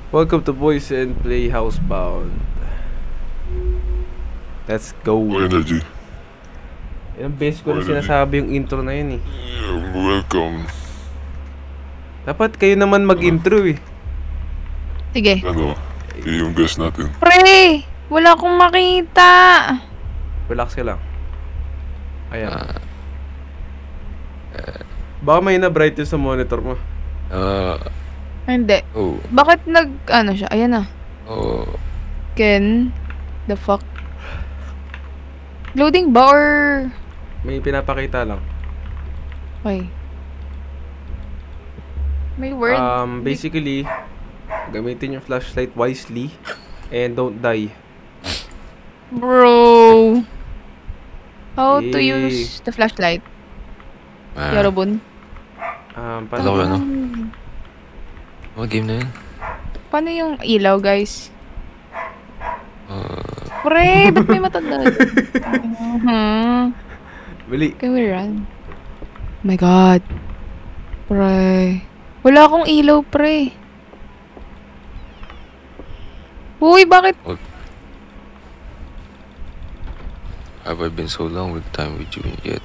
Welcome to Boys and Play Housebound. Let's go. Energy. Ilang beses ko na sinasabi yung intro na yun eh. Welcome. Dapat kayo naman mag-intro eh. Sige. Ano? Yung guest natin. Pre! Wala akong makita. Relax ka lang. Ayan. Baka may na-bright yun sa monitor mo. Hindi. Oh. Bakit ano siya? Ayan na. Oh. Ken? The fuck? Loading ba or... May pinapakita lang. Okay. May word? Basically, gamitin yung flashlight wisely and don't die. Bro! How to use the flashlight? Yorobun? Alam ko ano? Ano game na yun? Paano yung ilaw, guys? Pre! Ba't may matanda? Bili. Can we run? Oh my god. Pre. Wala akong ilaw, pre. Uy, bakit? Have I been so long with time with you yet?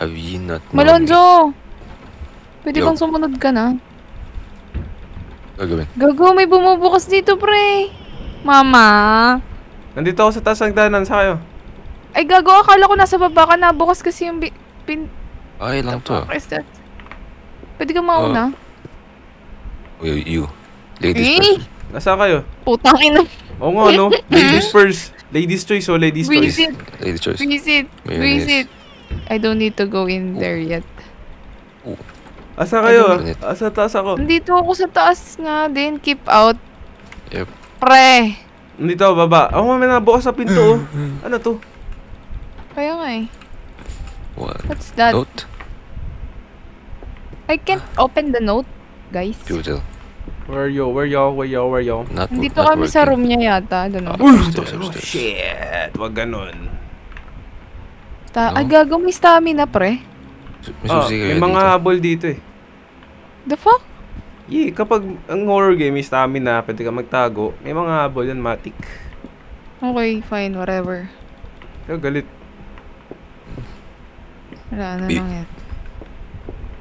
Have ye not known me? Malonzo! Pwede Yo. bang sumunod ka na? Gagawin. Gago, may bumubukas dito, pre. Mama. Nandito ako sa taas ng danan, sa kayo. Ay, gago, akala ko nasa baba ka na. Bukas kasi yung Ay, lang to. What is that? Pwede ka mauna? You. Ladies Eh? first. Nasaan kayo? Putang ina. Oo nga, no? Ladies first. Ladies choice, oh, ladies choice. Visit. Ladies choice. Visit. Mayonnaise. Visit. I don't need to go in there yet. Asa kayo? Ayun. Asa taas ako? Nandito ako sa taas nga din. Keep out. Yep. Pre. Nandito ako, baba. Ako may nabukas sa pinto, oh. Ano to? Kaya nga eh. What? What's that? Note? I can't open the note, guys. Futile. Where yo? Where yo? Where yo? Where yo? Nandito kami sa room niya yata. I don't know. Oh, shit. Wag ganun. No? Ay, gago, may stamina, pre. May susi kayo May mga dito. habol dito eh. The fuck? Yeah, kapag ang horror game may stamina, pwede ka magtago. May mga habol yan, matik. Okay, fine, whatever. Kaya galit. Wala na lang yan.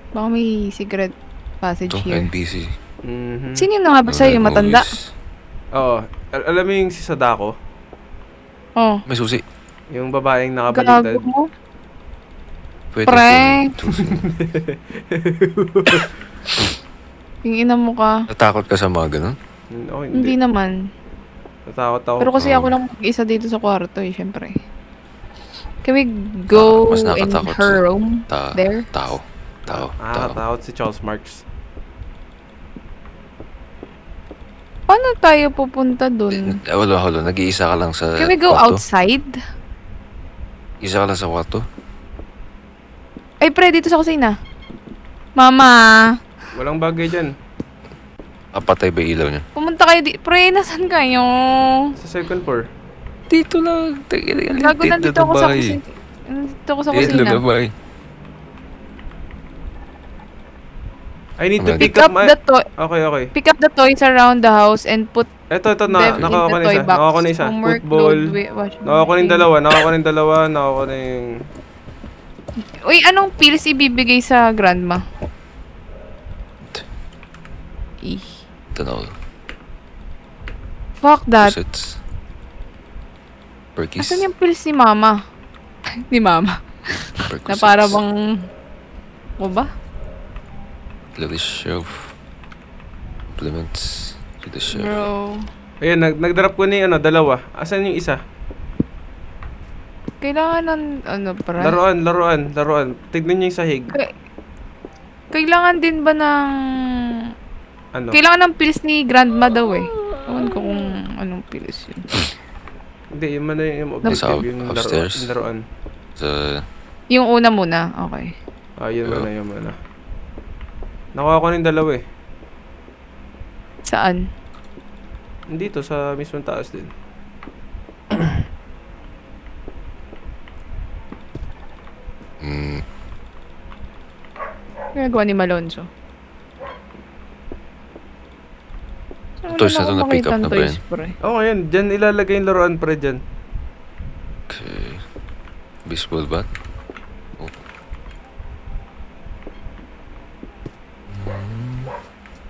Baka may secret passage Ito, here. NPC. Sino yung nangabasa yung matanda? Oo. Alam mo yung si Sadako? Oh. May susi. Yung babaeng nakabaligtad. Gago mo? Pwede Pre. po susi. Yung ina mo ka. Natakot ka sa mga ganun? Oh, Hindi hindi. naman. Natakot ako. Pero kasi ako lang mag-isa dito sa kwarto eh, syempre. Can we go Mas in nakatakot her sa- room? There? Tao. Nakakatakot si Charles Marx. Paano tayo pupunta dun? Wala. Nag-iisa ka lang sa Can we go kwarto? outside? Isa ka lang sa kwarto? Ay, pre, dito sa kusina. Mama! Walang bagay dyan. Kapatay ba yung ilaw niya? Pumunta kayo di... Pre, nasan kayo? Sa second floor. Dito lang. Gago, nandito ako sa kusina. Nandito ako sa kusina. I need to Okay. pick Pick up up my... the toy. Okay. Pick up the toys around the house and put Ito, them in nakakuha ko the na toy isa. box. Nakakuha ko na isa. Homework, Football. load, washing Nakakuha ko na yung machine. dalawa. Nakakuha na yung... Uy, anong pills ibibigay sa grandma? Tanaw. Fuck that. Pusets. Perkies. Asan yung pills ni mama? Ni mama. Na para bang... O ba? Let the shelf. Implements to the shelf. Bro. Ayan, nag-drop ko na yung dalawa. Asan yung isa? Kailangan ng... Ano para? Laruan. Tignan niyo yung sahig. Kailangan din ba ng... Ano? Kailangan ng pills ni grandma daw eh. Ewan ko kung anong pills yun. Hindi, yung objective, yung Upstairs. laruan. Sa... Yung una muna. Okay. Yun muna. Nakuha ko na yung dalawa eh. Saan? Dito, sa mismong taas din. Ginagawa ni Malonzo. Wala Toys na akong to, na-pick up makitang na ba toys, yan? pre. Oo, oh, yan. Diyan ilalagay yung laruan pre dyan. Okay. Baseball bat. Oh.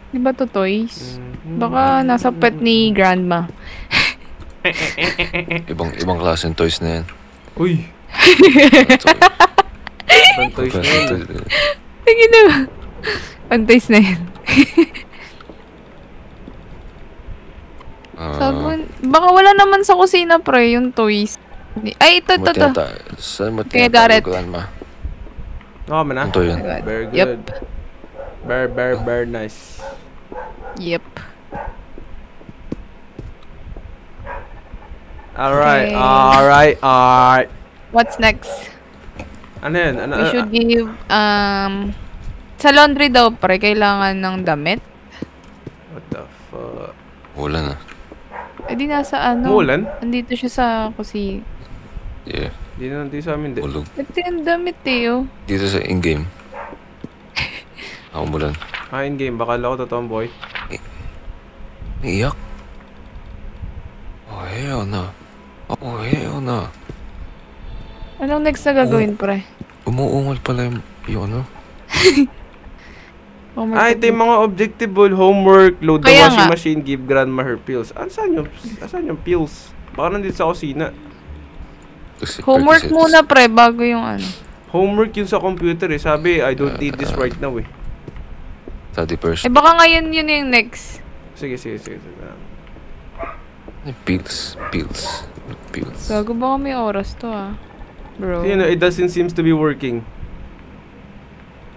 Di ba to toys? Mhm. Baka nasa pet ni grandma. Ibang klaseng toys na yan. Uy! Toy. Ibang toys na yun. Toys. Tingin na ba? Ang toys na yan. Sabon. Baka wala naman sa kusina, pre, yung toys. Ay, ito. Saan mo Kaya Garrett. grandma? Oo, man Ano to yun? Very Yep. good. Very nice. Yep. Alright, Okay. alright. What's next? Ano yun? Ano, We should give, sa laundry daw, pre, kailangan ng damit. what the fuck? Wala na. Eh, di nasa ano. Mulan? Andito siya sa kusina. Yeah. Di na nanti sa amin din. Ulog. Ito yung damit eh, oh. Dito sa in-game. Ako mulan. In-game. Baka ako totoong boy. Naiyak. Oh, hell no. Oh, hell no. Anong next na gagawin, pre? Umuungol pala yung ano. Ah, ito yung mga objectable homework, load the Kaya washing nga. machine, give grandma her pills. Saan yung pills? Baka nandito sa kusina. Kasi Homework Percocets. muna, pre, bago yung ano. Homework yun sa computer eh. Sabi, I don't need this right now eh. Study first. Eh, baka ngayon yun yung next. Sige. Pills. Gago, baka may oras to, ah. Bro. You know, it doesn't seems to be working.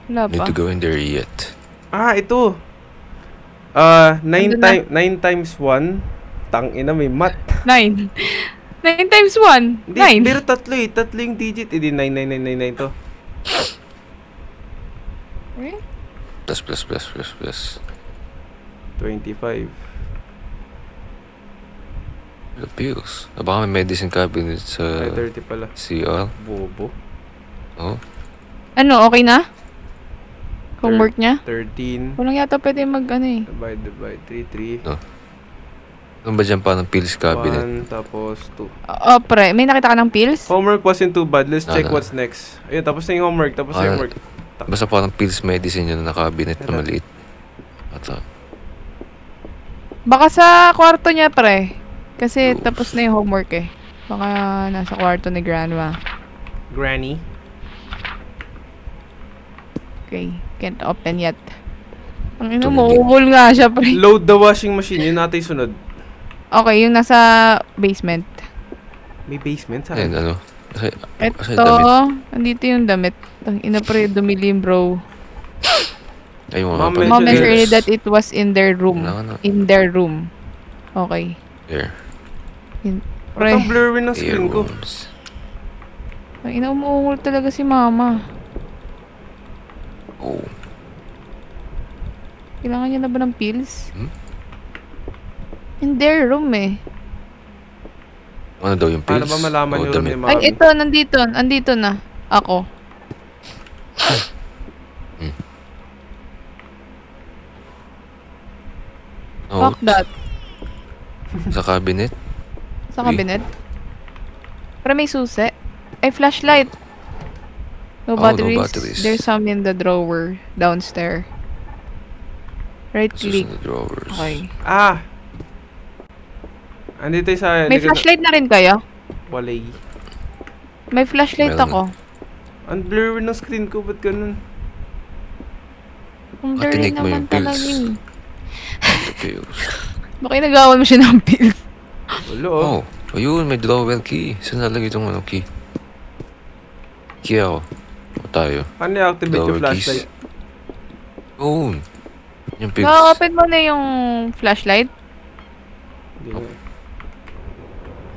Wala Need pa. to go in there yet. Ah, ito. 9 Nandun na. times 1. Tangina, may mat. 9. 9 times 1. Hindi, 9. pero tatlo eh. Tatlo yung digit. Hindi, 99999 to. Eh? Plus. 25. The pills. Baka may medicine cabinet sa 530 pala. CR. Bobo. Oh. Ano, okay na? Homework niya? 13. Walang yata pwede mag ano eh. Divided by 3. No. Ano ba dyan pa ng pills cabinet? 1 tapos 2. Oh, pre, may nakita ka ng pills? Homework wasn't too bad. Let's check Ano? what's next. Ayun, tapos na yung homework. Tapos na yung homework. Basta parang pills medicine yun na cabinet na maliit. At Baka sa kwarto niya, pre. Kasi tapos na yung homework eh. Baka nasa kwarto ni grandma. Granny. Okay, can't open yet. Ang ino Tumigil. mo, umul nga siya, pre. Load the washing machine. Yun natin yung sunod. Okay, yung nasa basement. May basement sa ayun, ano. Kasi Ito, damit. andito yung damit. Ang ina, pre, dumilim, bro. Ayun, Mom mga Mom Yes. mentioned that it was in their room. No. In their room. Okay. Here. Ba't ang Pre, blurry ng screen ko? Earworms. ang ina, umuungol talaga si mama. Oh. Kailangan niya na ba ng pills? Hmm? In their room eh. Ano daw yung pills? Paano ba malaman O, yung room damit? ni Mami? Ay, ito, nandito. Andito na. Ako. Oh, Fuck that. sa cabinet? Sa Uy. cabinet. Pero may susi. Ay, flashlight. No Oh, no batteries. batteries. There's some in the drawer downstairs. Right Sus click. in the drawers. Okay. Ah! Andito yung sa... May flashlight na rin kayo? Walay. May flashlight Meron ako. Ang blurry ng screen ko. Ba't ganun? Ang blurry Tinik mo naman yung pills. talaga eh. The pills. Baka nagawan mo siya ng pills. Wala oh. Oh, ayun, may drawer key. Saan nalagay itong ano, key? Key ako. O tayo. Paano i-activate yung Lower flashlight? Oh, yung pills. Na-open mo na yung flashlight. Hindi nga.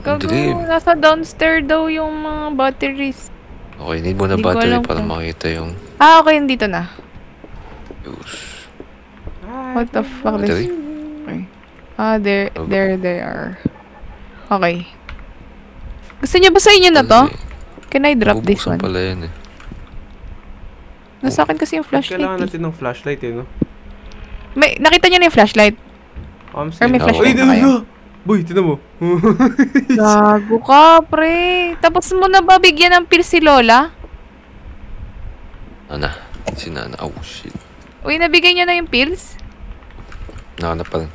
Ang Gago, dilim. nasa downstairs daw yung mga batteries. Okay, need mo na Hindi ko battery alam para kung- makita yung Ah, okay, dito na. use. What the fuck is... Battery? Okay. Ah, there they are. Okay. Gusto niyo ba sa inyo na to? Can I drop this Bubuksan one? pala yan eh. Nasa akin kasi yung flashlight Kailangan eh. natin ng flashlight eh, no? May, nakita niyo na yung flashlight? Or may Ako. flashlight na kayo? Boy, tinan mo. Gago ka, pre. Tapos mo na ba bigyan ng pills si Lola? Ana. Si Nana. Oh, shit. Uy, nabigay niya na yung pills? Nakanap pa rin.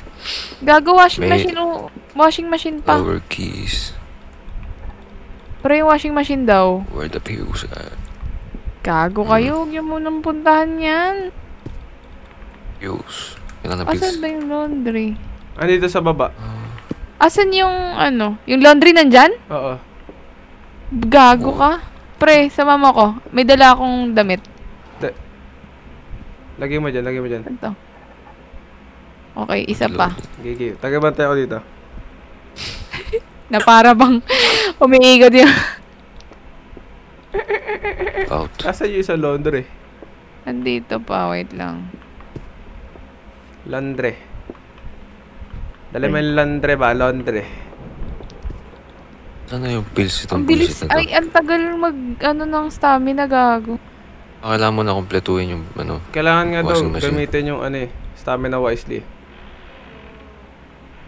Gago, washing May- machine. Oh, washing machine pa. Our keys. Pre, yung washing machine daw. Where the pills at? Gago kayo. Huwag niyo munang puntahan yan. Pills. Kailan na Asan pills? ba yung laundry? Andito sa baba. Asan yung ano? Yung laundry nandyan? Oo. Gago ka. Pre, sa mama ko. May dala akong damit. Lagay mo dyan, lagay mo dyan. Ito. Okay, isa pa. Gigi. Tagabantay ako dito. Na para bang umiikot yung... Out. Asan yung isang laundry? Nandito pa, wait lang. Laundry. Dali mo yung laundry ba? Laundry. Saan na yung pills Ang itong bilis, bullshit na to? ay, ang tagal mag, ano, ng stamina, gago. Kailangan mo na kumpletuhin yung ano. Kailangan nga daw Washing machine. gamitin yung ano eh. Stamina wisely.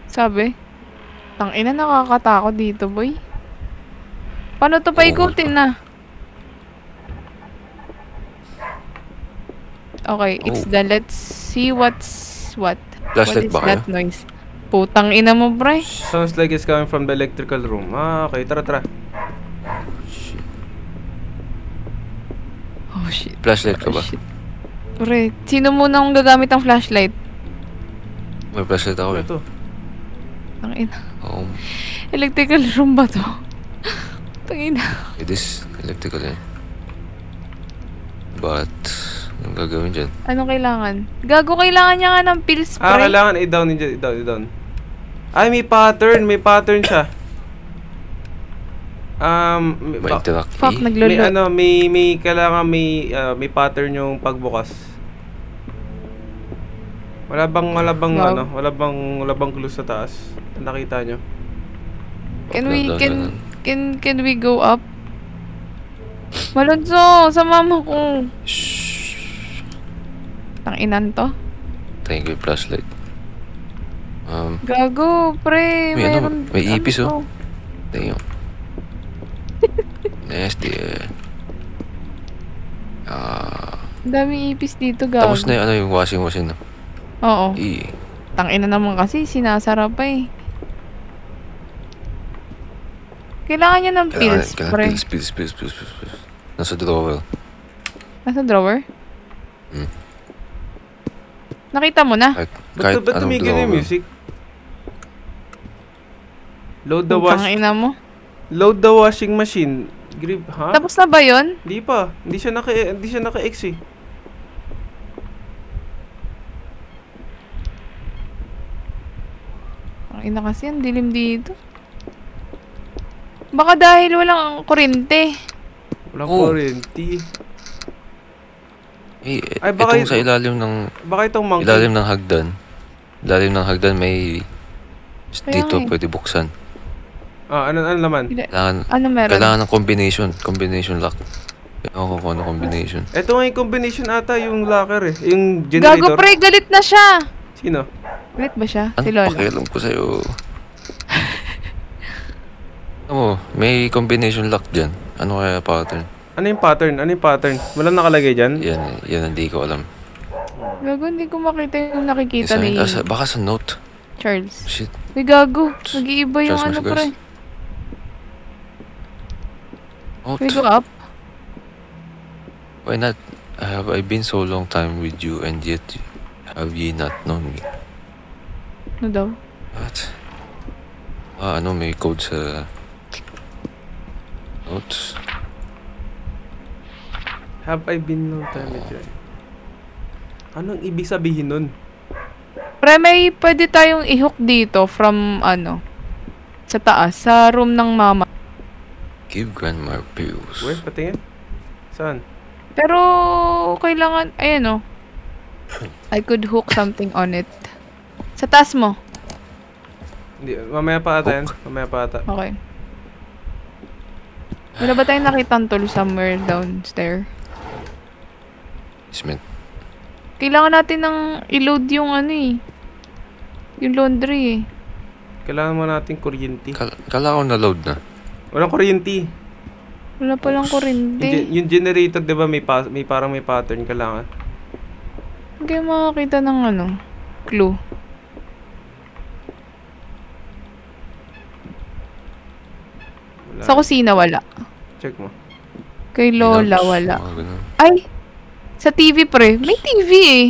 Sabi? Tangina, nakakatakot dito, boy. Paano to Oo. paikutin na? Okay, it's Oh. done. Let's see what's what. Flashlight What is ba kayo? that noise? Putang ina mo, pre. Sounds like it's coming from the electrical room. Ah, okay. Tara, tara. Oh, shit. Flashlight ka Oh, ba? shit. Pre, sino muna ang gagamit ng flashlight? May flashlight ako Ano eh. to? Tangina. Oo. Electrical room ba to? Tangina. It is electrical yan. But, anong gagawin dyan? Anong kailangan? Gago, kailangan niya nga ng pills, pre. Ah, kailangan i-down ninja. I-down, i-down. Ay, may pattern. May pattern siya. May interact Fuck, eh? may naglolo. ano, may kailangan may pattern yung pagbukas. Wala bang Wow. ano, wala bang clue sa taas. Nakita nyo? Can we, Down, can we go up? Malonzo, sa mama ko. Shhh. Tanginan to. Thank you, flashlight. Gago, pre. May ano, Meron, may ipis, ano oh. Damn. Nasty eh. Ang daming ipis dito, gago. Tapos na yung, ano, yung washing machine. No? Oo. Eh. Tangina naman kasi, sinasara pa eh. Kailangan niya ng pills, pre. Pills. Nasa drawer. Nasa drawer? Hmm. Nakita mo na? Kahit Ba't anong tumigil yung drawer. music? Load the washing machine. Grip, ha? Tapos na ba yun? Hindi pa. Hindi siya naka-X eh. Ang ina kasi, ang dilim dito. Baka dahil walang kuryente. Walang Oh. kurente. Eh, Ay, baka itong sa ilalim ng Baka itong monkey. ilalim ng hagdan. Ilalim ng hagdan may Kaya dito nga eh. pwede buksan. Ah, ano laman? Ano meron? Kailangan ng combination lock. Ewan ko kung ano combination. Ito nga yung combination ata yung locker eh. Yung Gago, generator. pre, galit na siya. Sino? Galit ba siya? Ano Si Lola. pakialam ko sa'yo? Ano, may combination lock dyan. Ano kaya pattern? Ano yung pattern? Walang nakalagay dyan? Yan hindi ko alam. Gago, hindi ko makita yung nakikita ni Baka sa note. Charles. Shit. Uy, gago. Nag-iiba yung Charles ano, Masagos. pre. Note. We go up. Why not? Have I been so long time with you and yet have ye not known me? Ano daw? What? Ano may code sa notes? Have I been long time with you? Anong ibig sabihin nun? Pre, may pwede tayong i-hook dito from, ano, sa taas, sa room ng mama. Give grandma pills. Wait, patingin. Saan? Pero, kailangan, ayan o. I could hook something on it. Sa taas mo. Hindi, mamaya pa ata yan. Mamaya pa ata. Okay. Wala ba tayong nakitang tool somewhere downstairs? Basement. Kailangan natin ng i-load yung ano eh. Yung laundry eh. Kailangan mo natin kuryente. Kala ko na-load na. Walang kuryente. Wala palang kuryente. Yung generator, di ba, may parang may pattern kailangan. Hindi kayo makakita ng ano, clue. Wala. Sa kusina wala. Check mo. Kay Lola Couch, wala. mga ganun. Ay! Sa TV pre. May TV eh.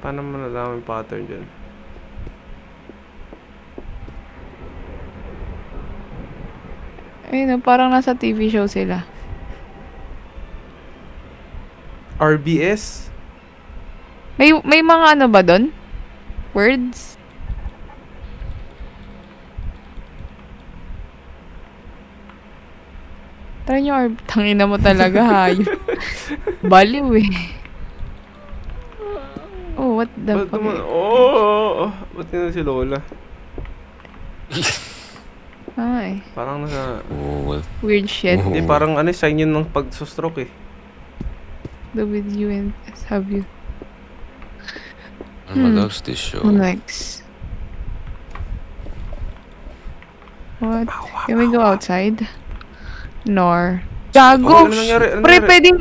Paano mo nalaman yung pattern dyan? Ayun, parang nasa TV show sila. RBS? May mga ano ba doon? Words? Try nyo tangina mo talaga hayop. Baliw eh. Oh, what the Ba't fuck? naman? Oh! Ba't yun si Lola? Ay, Parang nasa... Oh, well. weird shit. Oh. Hindi, parang ano, sign yun ng pag-stroke eh. The with you and have you. Alma loves this show. Next. What? Can we go outside? Nor. Gago! Ano nangyari? Ano Pre, nangyari? pwedeng...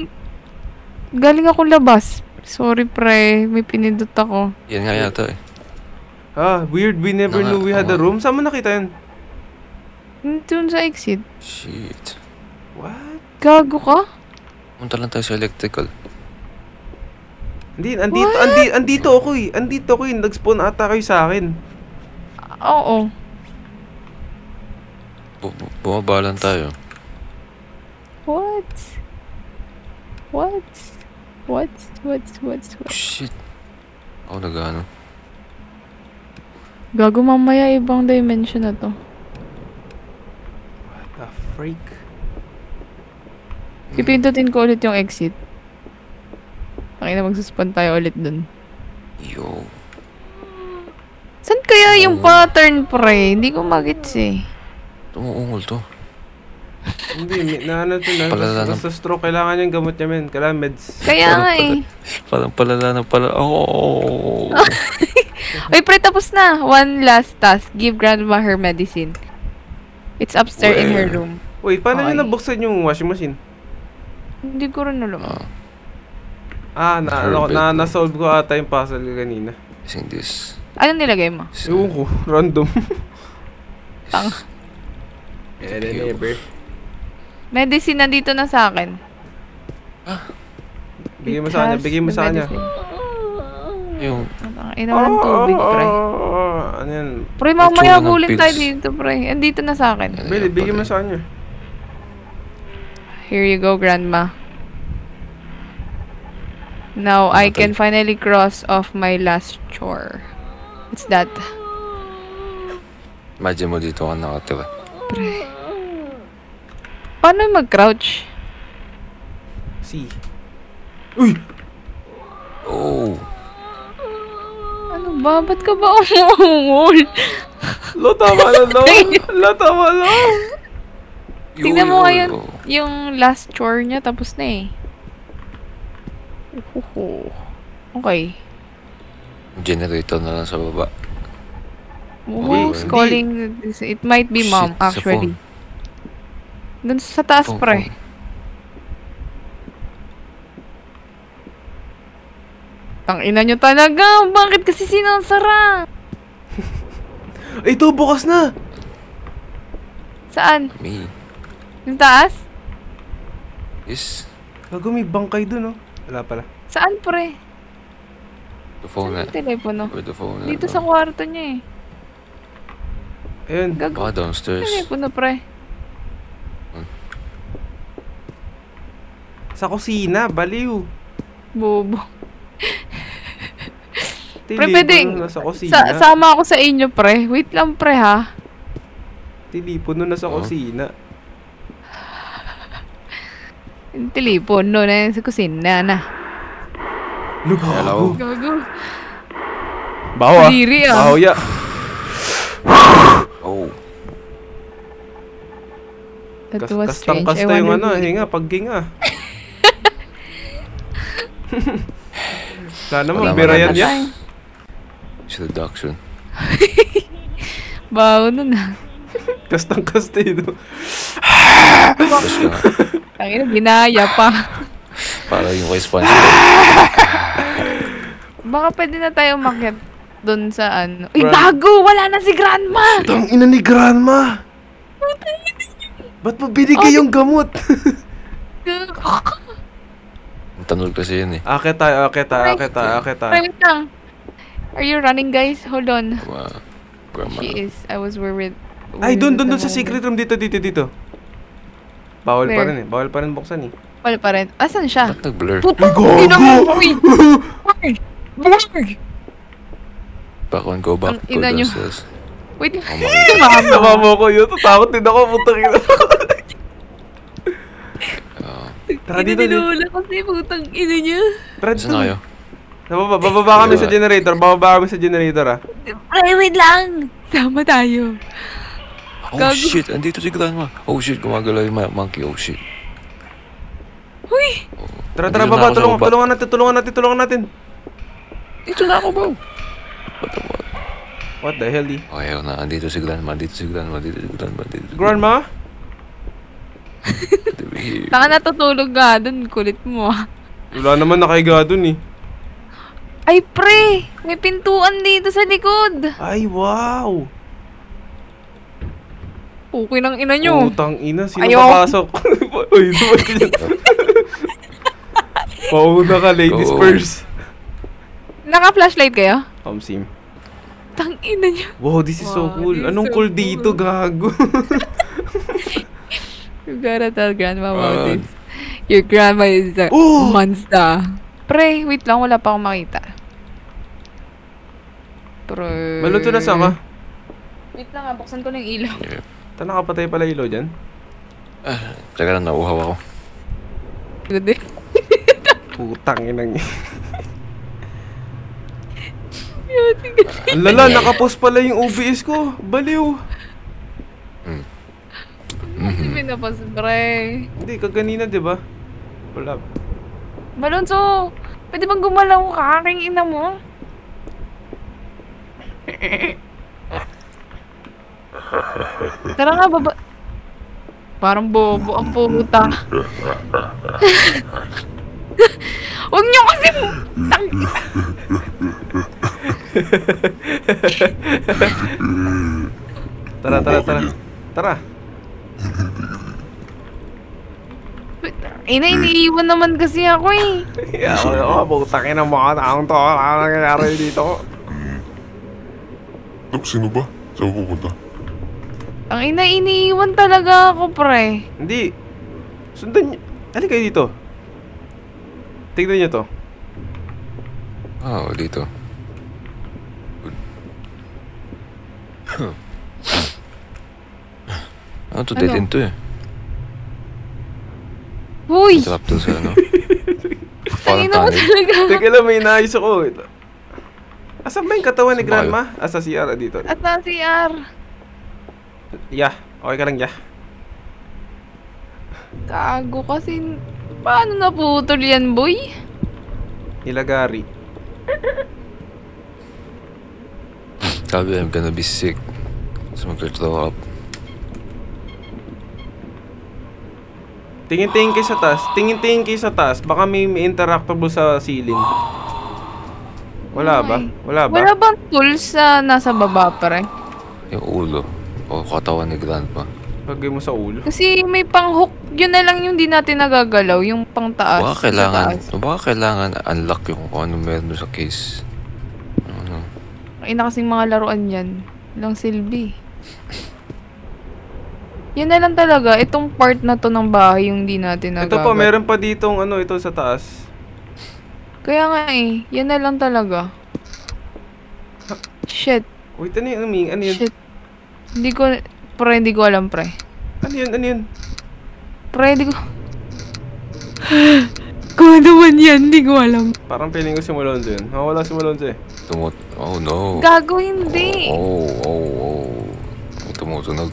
Galing akong labas. Sorry, pre. May pinindot ako. Yan nga yata eh. Ah, weird. We never knew we had a room. Saan mo nakita yun? Doon sa exit. Shit. What? Gago ka? Punta lang tayo sa electrical. Hindi, andito ako eh. Andito ako eh. Nag-spawn ata kayo sa akin. Oo. Bumaba lang tayo. What? What? What? Oh, shit. Ako nag-ano. Gago mamaya ibang dimension na to. What the freak? Pipindutin ko ulit yung exit. Pakina magsuspawn tayo ulit dun. Yo. Saan kaya yung pattern, pre? Hindi ko magets eh. Tumuungol to. Hindi, ano to na. Palala Basta stroke, kailangan yung gamot niya, men. Kailangan meds. Kaya nga eh. Parang palala na pala. Oh. Uy, pre, tapos na. One last task. Give grandma her medicine. It's upstairs in her room. Wait, paano Okay. nyo nabuksan yung washing machine? Hindi ko rin alam. Na-solve ko ata yung puzzle kanina. Using this. Anong nilagay mo? Ewan ko, random. Tang. Never. Medicine nandito na sa akin. Bigay mo sa kanya, bigay mo sa kanya. Yung Ina mo ng tubig, pre. Ano yan? Pre, mamaya Itsura ng bulin tayo pills. dito, pre. Andito na sa akin. Bili, bigay mo sa kanya. Here you go, grandma. Now, I can finally cross off my last chore. What's that? imagine mo dito ka nakatira. Pre. Paano mag-crouch? Si. Uy! Oh. Ano ba? Ba't ka ba umungol? Lo, tama na, lo! Lo, tama lang! Tingnan mo ngayon yung last chore niya, tapos na eh. Okay. Generator na lang sa baba. Who's Hindi. calling? It might be mom, Shit, sa actually. Dun sa taas, Phone, pre. phone. Tangina nyo talaga. Bakit kasi sinasara? Ay, ito, bukas na! Saan? Me. Yung taas? Yes. Gago, may bangkay dun, oh. Wala pala. Saan, pre? The phone na. Saan yung telepono? Where the phone na. Dito sa kwarto niya eh. Ayun. Gago. Baka downstairs. Telepono, pre. Sa kusina, baliw. Bobo. Pre, Tilipo pwedeng. nun nasa kusina. Sama ako sa inyo, pre. Wait lang, pre, ha? Tilipo nun nasa kusina. Yung telepono na yun sa kusina na. Lugago. Gago. Baho, ah. Diri, ah. Baho, ya. Oh. That was strange. I Kastang-kasta yung wonder ano, hinga, pagginga. Sana mo, Wala birayan man. yan. Seduction. Bawo nun ah. Kastang-kaste, no? Tapos nga, Tangina, ginaya pa. para yung kay SpongeBob. Baka pwede na tayo umakyat dun sa ano. Uy, Grand- bago! Wala na si Grandma! Tang ina ni Grandma! Ba't mo binigay yung gamot? Ang tanol kasi yun eh. Akit tayo, akit tayo, akit tayo, akit tayo. Wait lang. Are you running, guys? Hold on. Grandma. She is. I was worried. Ay, dun at the sa moment. secret room. Dito. Bawal pa Where? rin eh. Bawal pa rin buksan eh. Wala pa rin. Asan siya? Ba't nag-blur? Putang Gago! ina mo! Uy! Blur! Back on, go back. Ang Go ina nyo. downstairs. Wait. Oh my Mama. Sama mo ko yun. Tatakot din ako. Putang ina. Tara dito. Tinulala kasi putang ina niya. Tara Saan na kayo? Bababa kami sa generator. Bababa kami sa generator ah. Ay, wait lang! Sama tayo. Oh Gago. shit, andito si Grandma. Oh shit, gumagalaw yung monkey. Oh shit. Uy! Tara, Andito na baba. ako sa baba. Tulungan natin. Dito na ako, bro. What the fuck? What the hell, di? Oh, ayaw na. Andito si Grandma. Grandma? Taka natutulog ka dun. Kulit mo ah. Wala naman nakahiga dun eh. Ay, pre! May pintuan dito sa likod. Ay, wow! Okay ng ina nyo. Putang ina, sino Ayaw. papasok? Uy, dumat ka dyan. Pauna ka, ladies Go. first. Naka-flashlight kayo? Sim. Tang ina nyo. Wow, this is so Wow, cool. this is Anong so cool cool. dito, gago? You gotta tell grandma about Ah. this. Your grandma is a Oh! monster. Pre, wait lang. Wala pa akong makita. Pre. Maluto na sa ka? Wait lang ah. Buksan ko ng ilaw. Ta nakapatay pala ilaw dyan? Teka lang, nauuhaw ako. Hindi. Putang inang Ang lala, nakapost pala yung OBS ko. Baliw. Kasi pinapos, pre. Hindi, kaganina, di ba? Wala. Malonzo, pwede bang gumalaw ka? Aking ina mo? Tara nga, baba. Parang bobo ang puta. Huwag niyo kasi... Tara. Iniiwan naman kasi ako eh. Yeah, putang ina mga taong to. Ano nangyayari dito? Dok, sino ba? Saan pupunta? Ang iniiwan talaga ako, pre. Hindi. Sundan niyo. Halika kayo dito. Tignan niyo to. Oh, dito. Ano to? Dead Ano? end to eh. Huy! Trap to sa ano. Tangina mo tunnel. talaga. Teka lang, may naayos ako. Asan ba yung katawan ni Saan ba kayo? Grandma? Asa CR dito. At na CR. Yeah. Okay ka lang, yeah. Gago kasi... Paano naputol yan, boy? Nilagari. Sabi, I'm gonna be sick. So mag-throw up. Tingin-tingin kayo sa taas. Tingin-tingin kayo sa taas. Baka may interactable sa ceiling. Wala ba? Ay. Wala ba? Wala bang tools sa nasa baba, pre? Yung ulo. O katawan ni Grandma. Lagay mo sa ulo. Kasi may pang-hook. Yun na lang yung di natin nagagalaw. Yung pang-taas. Baka sa taas. kailangan unlock yung kung ano meron doon sa case. Ano? Ay na kasing mga laruan yan. Lang silbi. Yan na lang talaga. Itong part na to ng bahay yung di natin Ito nagagalaw. pa, meron pa ditong ano, ito sa taas. Kaya nga eh. Yan na lang talaga. Shit. Wait, ano yun? Ano yun? Shit. Hindi ko... Pre, hindi ko alam, pre. Ano yun? Ano yun? Pre, hindi ko... Kung ano man yan, hindi ko alam. Parang feeling ko si Malonzo yun. Wala si Malonzo eh. Oh no. Gago, hindi. Oh. Tumutunog.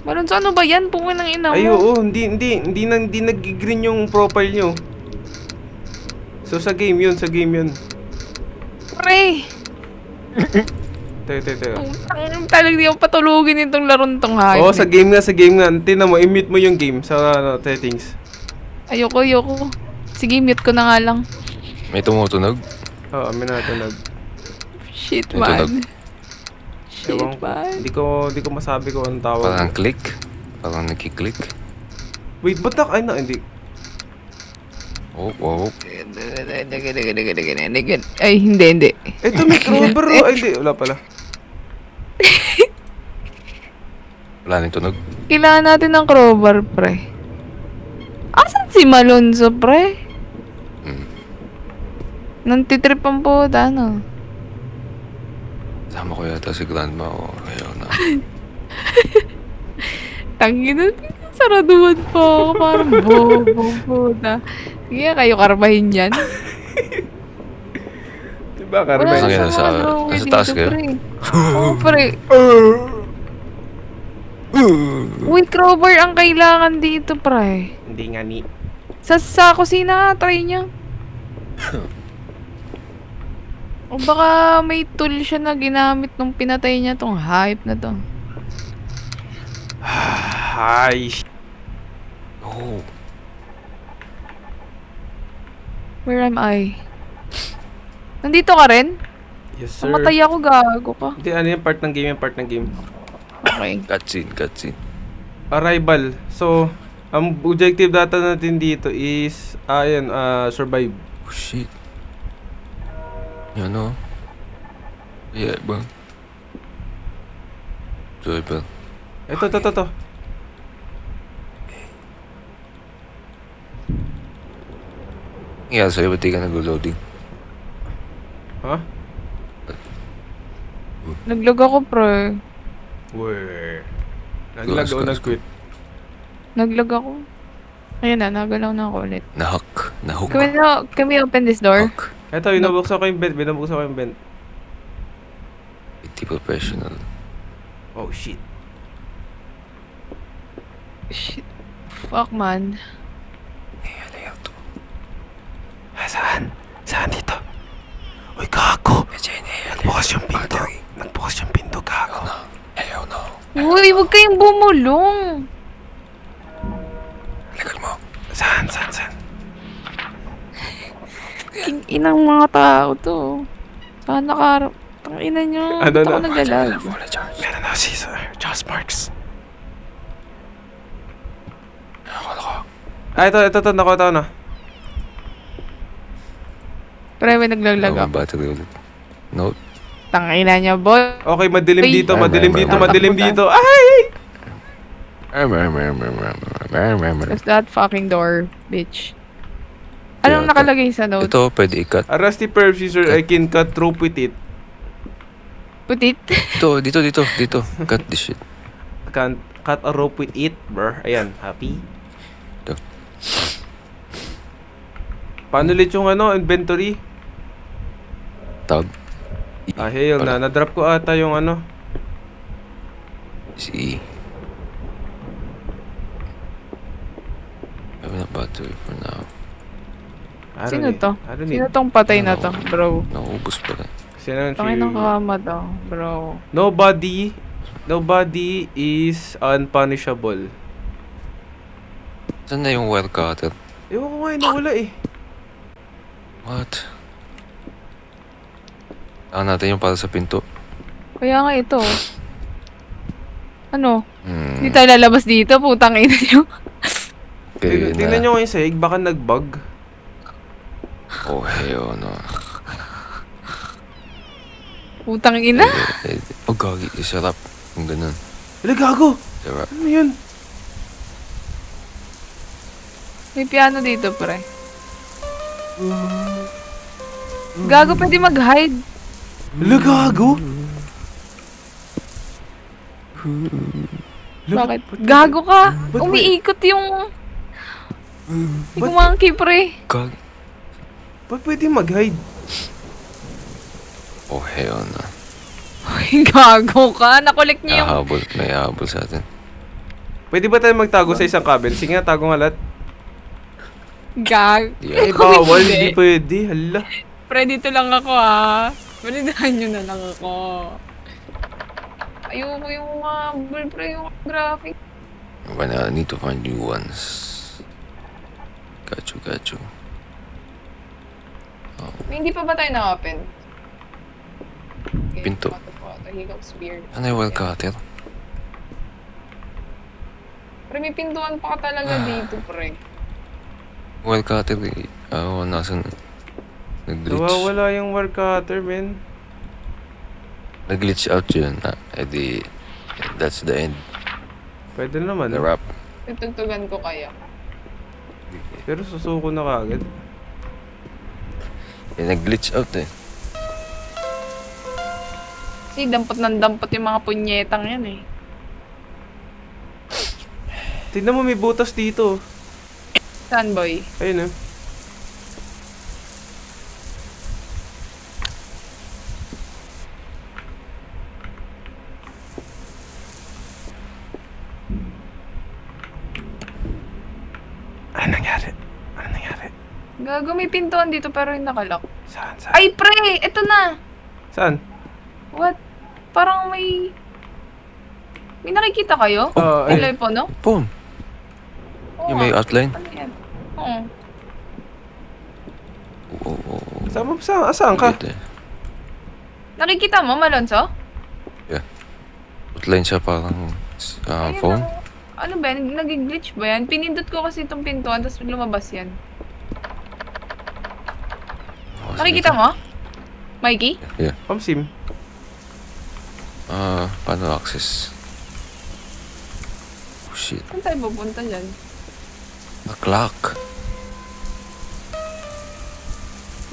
Malonzo, ano ba yan? Pungin ng ina mo. Ay, oo. Hindi nag-green yung profile nyo. So, sa game yun. Pre! Teka. Talagang di ako patulugin itong laron tong hayop. Oo, sa game nga. Tingnan mo, i-mute mo yung game sa settings. Ayoko. Sige, mute ko na nga lang. May tumutunog? Oo, may natunog. Shit, May tunog. man. Shit, Ewan ko. man. Hindi ko masabi kung anong tawag. Parang click? Parang nagki-click? Wait, ba't ay na, hindi. Oh, wow. Ay, hindi. Ito, may crowbar. Ay, hindi. Wala pala. Wala nang tunog. Kailangan natin ng crowbar, pre. Asan si Malonzo, pre? Nantitrip ang puta, ano? Sama ko yata si Grandma o ayaw na. Tangina, saraduhan pa ako. Parang bobo, puta. Sige, kayo karbahin yan. Diba, Wala Carmen? Saan yan? sa ano, Nasa taas dito, kayo? pre. Oo, pre. Uy, crowbar ang kailangan dito, pre. Hindi nga ni. Sa kusina nga, try niya. O baka may tool siya na ginamit nung pinatay niya tong hype na to. Ay. Oh. Where am I? Nandito ka rin? Yes, sir. Namatay ako, gago ka. Hindi, ano yung part ng game, Okay. Cutscene. Arrival. So, ang objective data natin dito is, survive. Oh, shit. Yan o. Yeah, bang. Joybell. Ito. Yeah, sa'yo, ba't di ka nag-loading? Ha? Naglag ako, pre. Where? Naglag o Go. nag-quit? Naglag ako. Ayun na, nagalaw na ako ulit. Nahook. Can we open this door? Hook. Ito, binubuksan ko yung vent. Hindi professional. Oh, shit. Shit. Fuck, man. Saan dito? Uy, gago! Nagbukas yung pinto, gago. Ayaw na. Uy, huwag kayong bumulong. Likod mo. Saan? Inang mga tao to. Saan nakaharap? Tangina nyo. Ano Ba't na? ako naglalag? Meron na si Josh Marks. Ito, nakuha na. Pre, may naglalag Ako ako. battery ulit. Note. Tangina nyo, boy. Okay, madilim Uy. dito. Ay. Ay! Close that fucking door, bitch. Anong Kaya nakalagay sa note? Ito, pwede i-cut. A rusty perf scissor, I can cut rope with it. Putit. Dito. Cut this shit. Can cut a rope with it, brr. Ayan, happy. Ito. Paano ulit yung inventory? Tab. Hail na. Na-drop ko ata yung Si I have enough battery for now. Sino to? I don't Sino need. tong patay na to, bro? Naubos pala. Sino Tangin ng kama to, bro. Nobody is unpunishable. Saan na yung wire cutter? Ewan ko nga, nawala eh. What? Natin yung para sa pinto. Kaya nga ito. Ano? Hmm. Hindi tayo lalabas dito, putang ina nyo. Okay, Tingnan nyo yung sahig, baka nag-bug. Oh, hell no. Putang ina. Oh, gagi. Isarap. Yung ganun. Hala, gago! Sarap. Ano yun? May piano dito, pre. Gago, pwede mag-hide. Hala, gago! Bakit? Gago ka! ba't Umiikot yung monkey, pre. Gagi. Ba't pwede mag-hide? Oh, hell no. Uy, gago ka. Nakolek niyo yung... May habol sa atin. Pwede ba tayo magtago sa isang cabin? Sige nga, tago nga lahat. Gag. Eh, bawal, hindi pwede. Hala. Pre, dito lang ako, ah. Balidahan nyo na lang ako. Ayoko yung pre, yung graphic. But I need to find new ones. Got you. May hindi pa ba tayo na-open? Okay, Pinto. He looks weird. Ano yung well cutter? Pre, may pintuan pa ka talaga dito, pre. Well cutter nasan? Nag-glitch. Nawawala yung wire cutter, men. Nag-glitch out yun. Edi, that's the end. Pwede naman. The wrap. Tutugtugan ko kaya. Pero susuko na kagad. Nag-glitch out eh. Kasi dampot ng dampot yung mga punyetang yan eh. Tignan mo, may butas dito. Saan, boy? Ayun eh. Ano nangyari? Gago, may pintuan dito pero yung nakalock. Saan? Ay, pre! Ito na! Saan? What? Parang may... May nakikita kayo? Ay. Telepono? Phone. Oo Yung may nga. outline? Ano yan? Oo. Oo. Saan ka? Good, eh. Nakikita mo, Malonzo? Outline siya parang Ayun phone. na. Ano ba yan? Nag-glitch ba yan? Pinindot ko kasi itong pintuan, tapos lumabas yan. Nakikita mo? Mikey? Yeah. Pamsim. Paano access? Oh shit. Saan tayo pupunta dyan? The clock.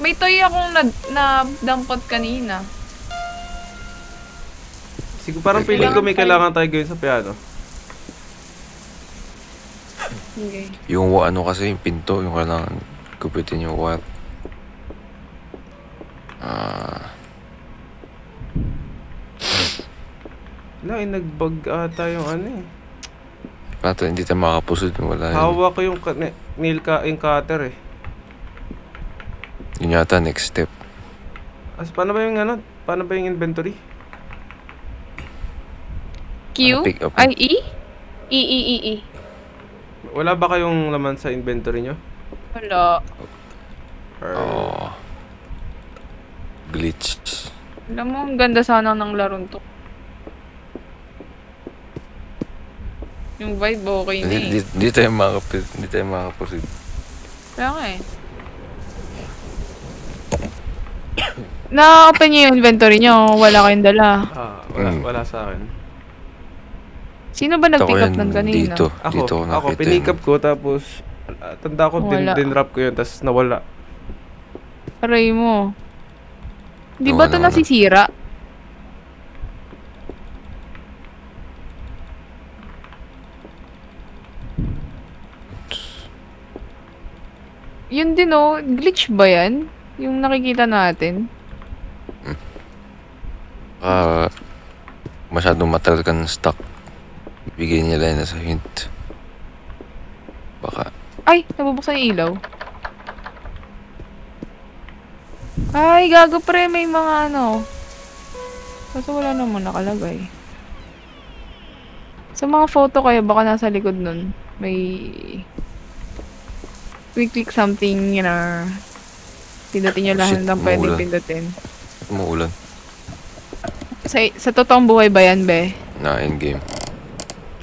May toy akong na-dampot kanina. Siguro parang feeling ko may kailangan tayo gawin sa piano. Okay. Yung ano kasi yung pinto, yung kailangan kupitin yung wire. Wala, nagbag ata yung ano eh. Pato hindi tayo makapusod wala yun. Hawak ko yung yung cutter eh. Yun yata next step. Paano ba yung ano? Paano ba yung inventory? Q? Pick up. Ay, E? E. Wala ba kayong laman sa inventory nyo? Wala. Glitch. Alam mo, ang ganda sana ng laron to. Yung vibe okay na eh. Hindi tayo makapusod. Kaya nga eh. Na-open niyo yung inventory niyo, wala kayong dala. Wala sa akin. Sino ba nag-pick up ng kanina? Dito Ako nakita pinick up ko tapos tanda ko Wala. din-wrap ko yun tapos nawala. Aray mo. Di ba ito Wala. nasisira? Yun din oh, glitch ba yan? Yung nakikita natin? Masyadong matagal ka ng stock. Bigyan nila yun sa hint. Baka. Ay, nabubuksan yung ilaw. Ay, gago pre, may mga ano. Kaso wala naman nakalagay. Sa mga photo kayo, baka nasa likod nun. May... We click something, you know. Pindutin nyo lahat Shit, ng pwedeng umuulan. pindutin. Umuulan. Sa totoong buhay ba yan, be? Na in-game.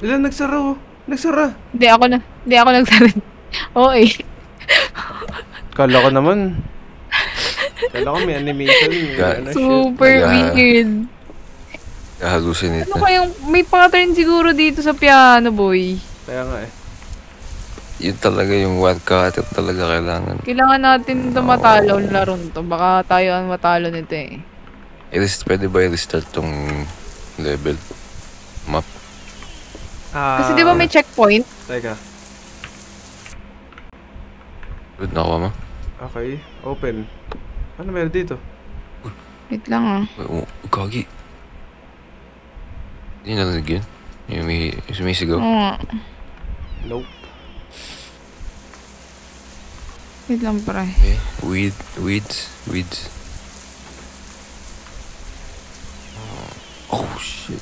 Ilan nagsara oh? Nagsara. Hindi ako nagsarin. Oo eh. Kala ko naman. Kala ko may animation. God. Super Nag- weird. Hallucinate Ano na. kayong, may pattern siguro dito sa piano, boy. Kaya nga eh. Yun talaga yung wild cutter talaga kailangan. Kailangan natin ito matalo ang laron to. Baka tayo ang matalo nito eh. Pwede ba i-restart tong level? Map? Kasi di ba may checkpoint? Teka. Good na ako ma? Okay. Open. Ano meron dito? Wait lang ah. Gagi. Hindi narinig yun. Yung may sumisigaw. Oo nga. Nope. Wait lang pre. Okay. Weeds. Oh shit.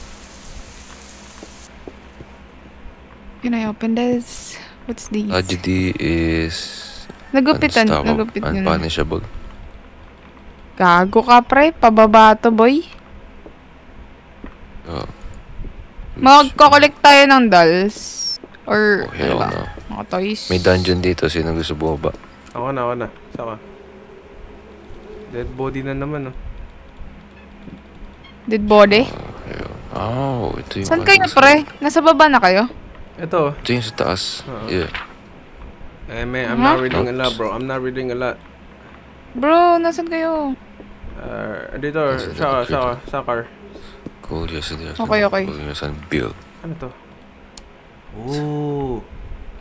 Can I open this? What's these? Tragedy is Nagupitan yun. unpunishable. Gago ka, pre. Pababa to, boy. Oh. Magkakolect tayo ng dolls. Or, Oh, hell ano ba? no. Mga toys. May dungeon dito. Sino gusto bumaba? Ako na. Saka. Dead body na naman, oh. Dead body? Oh, ito yung... Saan kayo, pre? Nasa baba na kayo? Ito. Ito yung sa taas. Yeah. Man, I'm not reading a lot, bro. I'm not reading a lot. Bro, nasan kayo? Dito, sa car. Cool yesterday. Okay. Cool yung son Bill. Ano to? Ooh.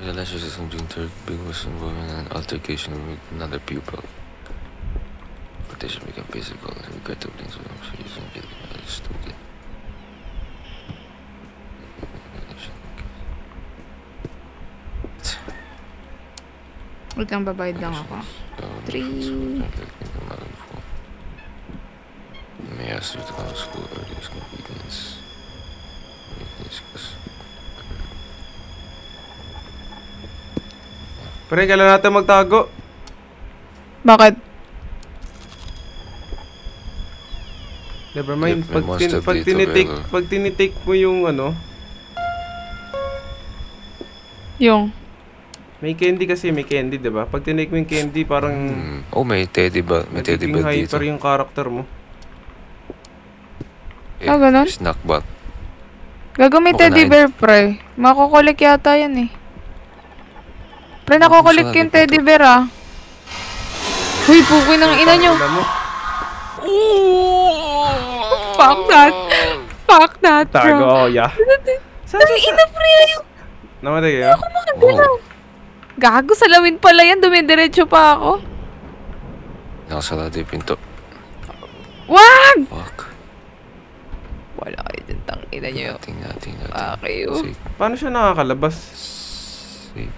The last year on June 3rd, Bill was involved in an altercation with another pupil. Protection became physical. Regrettably, so I'm sure he's not getting stupid. Wait lang, babayad lang ako. 3. May ask you to come to school early as convenience. Pre, kailan natin magtago? Bakit? Never mind. Yep, may monster dito, pero- Pag tinitake mo yung ano, Yung. may candy, diba? Pag tinake mo yung candy, parang Oh, may teddy ba? May teddy nagiging ba dito? hyper yung character mo. Ah, ganun? Snack bot. Gagawin Okay teddy na, bear, pre. Makukulik yata yan eh. Pre, nakukulik yung teddy bear ah. Uy, pukoy ng ina nyo. Alam mo, Fuck that. Fuck that, bro. tago ako, yeah. Ang ina, pre. Namatay kayo? Wow. Gago, salawin pala yan. Dumidiretso pa ako. Nakasarado yung pinto. Wag! Fuck. Wala kayo dyan, tang ina nyo. Nating. Fuck you. Safe. Paano siya nakakalabas? Safe.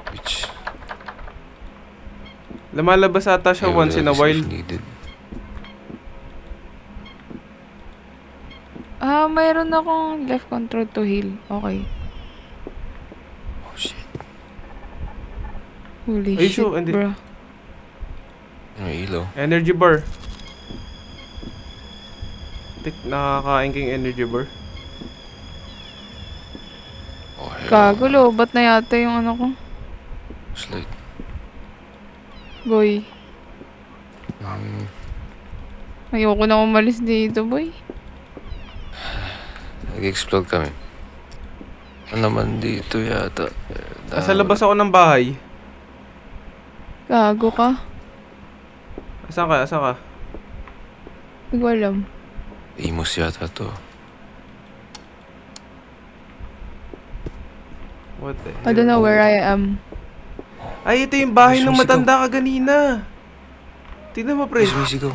Which... Lumalabas ata siya once in a while. Needed. Mayroon akong left control to heal. Okay. Oh shit. Holy Ay, shit, so, andi- bro. May ilaw. Energy bar. Nakakain kang energy bar. Oh hell. Gago, lobat na yata yung ano ko. Slide. Boy. Ayoko na umalis dito, boy. Nag-explode kami. Ano naman dito yata? Sa labas ako ng bahay. Gago ka. Asan ka? Hindi ko alam. Amos yata to. What the hell? I don't know where I am. Ay, ito yung bahay May ng sumisigaw. matanda kaganina. Tignan mo, pre. May sumisigaw.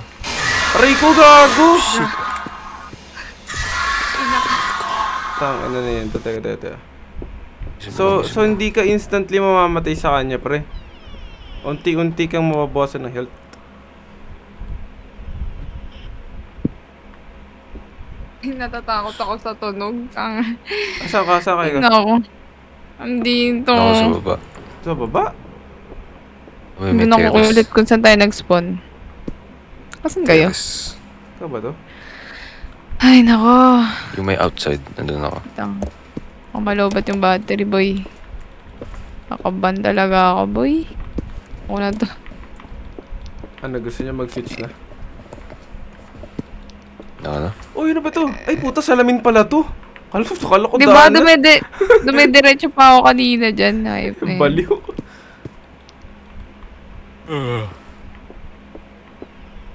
Aray ko, gago! Tang, ano na yun? Teka. So hindi ka instantly mamamatay sa kanya, pre. Unti-unti kang mababawasan ng health. Natatakot ako sa tunog. Asan ka? Tingnan ako. Andito. Ako sa baba. Sa baba? Hindi na ako ulit kung saan tayo nag-spawn. Kasan kayo? Yes. Ito ba to? Ay, nako. Yung may outside, nandun ako. Tang. Malobat yung battery, boy. Nakaban talaga ako, boy. Ako na to. Ano, gusto niya mag-switch na? Ano? Oh, yun na ba to? Ay, puta, salamin pala to. Kala ko Diba, daanan. dumidiretso pa ako kanina dyan. Ayop na yun. Baliw.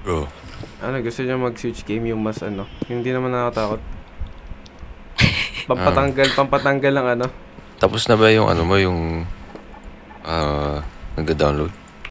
Bro. Ano, gusto niya mag-switch game yung mas ano. Yung di naman nakatakot. Pampatanggal lang ano. Tapos na ba yung ano mo, yung nagda-download?